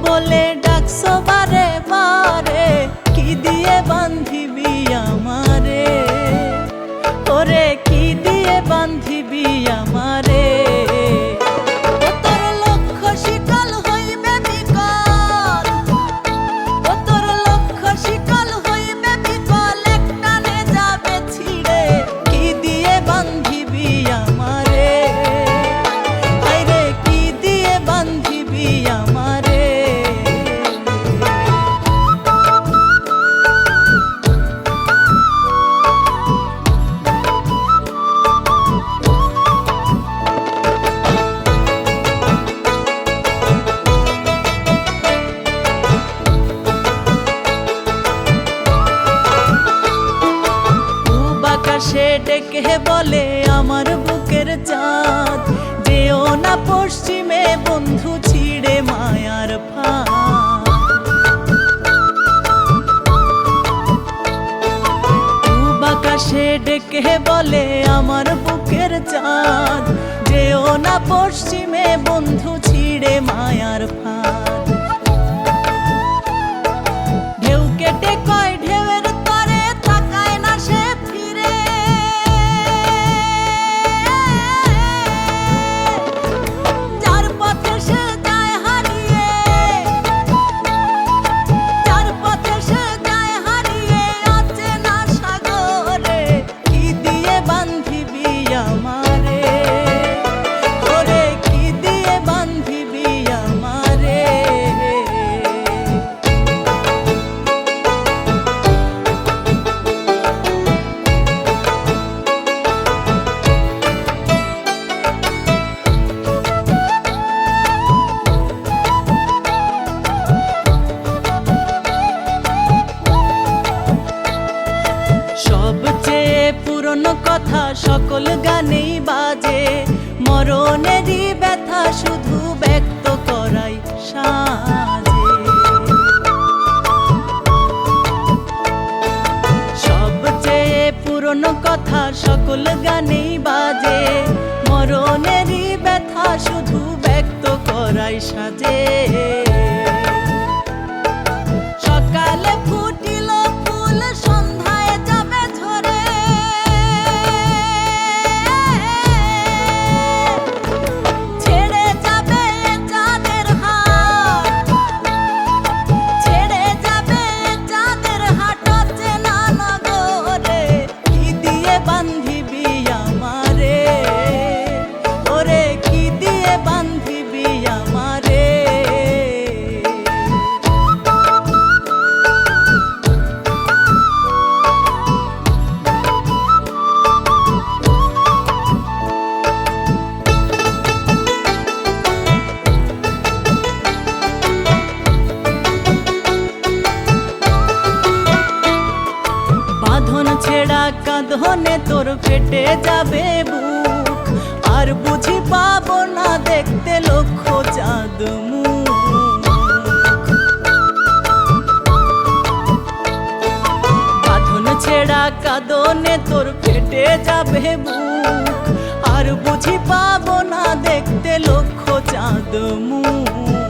বলে ডাকছো বারে বারে, কি দিয়ে বান্ধিবি আমারে, ওরে কি দিয়ে বান্ধিবি আমারে। সে ডেকে বলে আমার বুকের চাঁদ, যেও না পশ্চিমে বন্ধু ছিড়ে মায়ার ফাঁদ। আকাশে ডেকে বলে আমার বুকের চাঁদ, যেও না পশ্চিমে বন্ধু ছিড়ে মায়ার ফাঁদ। ঢেউ কেটে কয় ঢেউয়ের তরে, তাকায় না সে ফিরে, যার পথে সে যায় হারিয়ে, যার পথে সে যায় হারিয়ে অচেনা সাগরে। কি দিয়ে বান্ধিবি আমারে, ওরে কি দিয়ে বান্ধিবি আমারে। সবচেয়ে পুরনো কথা সকল গানেই বাজে, মরণেরই ব্যথা শুধু ব্যক্ত করাই সাজে। সবচেয়ে পুরনো কথা সকল গানেই বাজে, মরণেরই ব্যথা শুধু ব্যক্ত করাই সাজে। সকালে ফুটিল ফুল, সন্ধ্যায় যাবে ঝরে, ছেড়ে যাবে চাঁদের হাট, ছেড়ে যাবে চাঁদের হাট অচেনা নগরে। কি দিয়ে বান্ধিবি আমারে, ওরে কি দিয়ে বান্ধিবি আমারে। বাঁধন ছেড়া কাঁধনে তোর ফেটে যাবে বুক, আর বুঝি পাবো না দেখতে লক্ষ চাঁদ মুখ। বাঁধন ছেড়া কাঁধনে তোর ফেটে যাবে বুক, আর বুঝি পাবো না দেখতে লক্ষ চাঁদ মুখ।